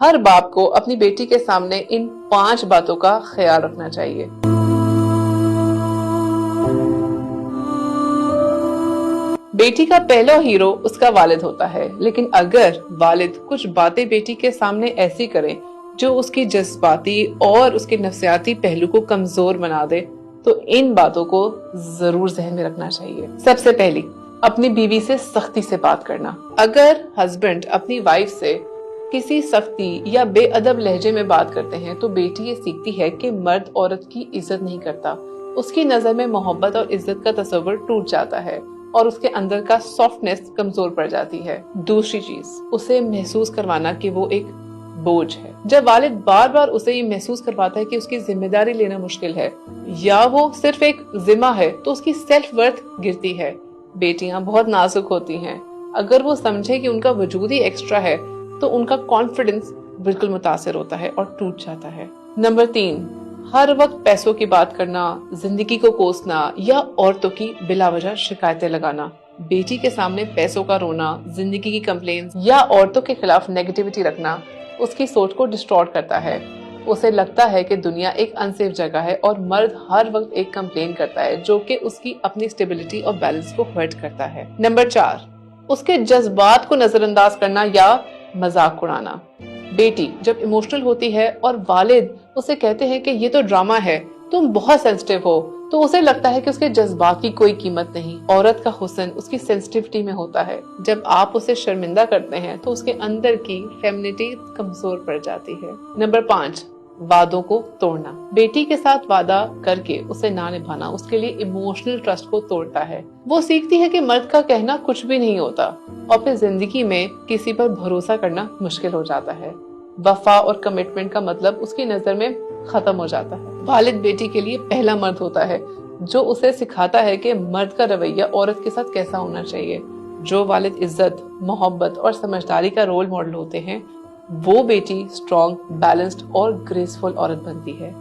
ہر باپ کو اپنی بیٹی کے سامنے ان 5 باتوں کا خیال رکھنا چاہیے۔ بیٹی کا پہلا ہیرو اس کا والد ہوتا ہے، لیکن اگر والد کچھ باتیں بیٹی کے سامنے ایسی کرے جو اس کی جذباتی اور اس کے نفسیاتی پہلو کو کمزور بنا دے تو ان باتوں کو ضرور ذہن میں رکھنا چاہیے۔ سب سے پہلی، اپنی بیوی سے سختی سے بات کرنا۔ اگر ہسبینڈ اپنی وائف سے کسی سختی یا بے ادب لہجے میں بات کرتے ہیں تو بیٹی یہ سیکھتی ہے کہ مرد عورت کی عزت نہیں کرتا۔ اس کی نظر میں محبت اور عزت کا تصور ٹوٹ جاتا ہے اور اس کے اندر کا سافٹنس کمزور پڑ جاتی ہے۔ دوسری چیز، اسے محسوس کروانا کہ وہ ایک بوجھ ہے۔ جب والد بار بار اسے یہ محسوس کرواتا ہے کہ اس کی ذمہ داری لینا مشکل ہے یا وہ صرف ایک ذمہ ہے تو اس کی سیلف ورتھ گرتی ہے۔ بیٹیاں بہت نازک ہوتی ہیں، اگر وہ سمجھے کہ ان کا وجود ہی ایکسٹرا ہے تو ان کا کانفیڈنس بالکل متاثر ہوتا ہے اور ٹوٹ جاتا ہے۔ نمبر 3، ہر وقت پیسوں کی بات کرنا، زندگی کو کوسنا یا عورتوں کی بلا وجہ شکایتیں لگانا۔ بیٹی کے سامنے پیسوں کا رونا، زندگی کی کمپلینز یا عورتوں کے خلاف نیگیٹیوٹی رکھنا اس کی سوچ کو ڈسٹورٹ کرتا ہے۔ اسے لگتا ہے کہ دنیا ایک انسیف جگہ ہے اور مرد ہر وقت ایک کمپلین کرتا ہے جو کہ اس کی اپنی اسٹیبلٹی اور بیلنس کو ہرٹ کرتا ہے۔ نمبر 4، اس کے جذبات کو نظر انداز کرنا یا مذاق اڑانا۔ بیٹی جب ایموشنل ہوتی ہے اور والد اسے کہتے ہیں کہ یہ تو ڈرامہ ہے، تم بہت سینسٹیو ہو، تو اسے لگتا ہے کہ اس کے جذبات کی کوئی قیمت نہیں۔ عورت کا حسن اس کی سینسٹیوٹی میں ہوتا ہے۔ جب آپ اسے شرمندہ کرتے ہیں تو اس کے اندر کی فیمینٹی کمزور پڑ جاتی ہے۔ نمبر 5، وعدوں کو توڑنا۔ بیٹی کے ساتھ وعدہ کر کے اسے نہ نبھانا اس کے لیے ایموشنل ٹرسٹ کو توڑتا ہے۔ وہ سیکھتی ہے کہ مرد کا کہنا کچھ بھی نہیں ہوتا اور پھر زندگی میں کسی پر بھروسہ کرنا مشکل ہو جاتا ہے۔ وفا اور کمٹمنٹ کا مطلب اس کی نظر میں ختم ہو جاتا ہے۔ والد بیٹی کے لیے پہلا مرد ہوتا ہے جو اسے سکھاتا ہے کہ مرد کا رویہ عورت کے ساتھ کیسا ہونا چاہیے۔ جو والد عزت، محبت اور سمجھداری کا رول ماڈل ہوتے ہیں وہ بیٹی اسٹرانگ، بیلنسڈ اور گریسفل عورت بنتی ہے۔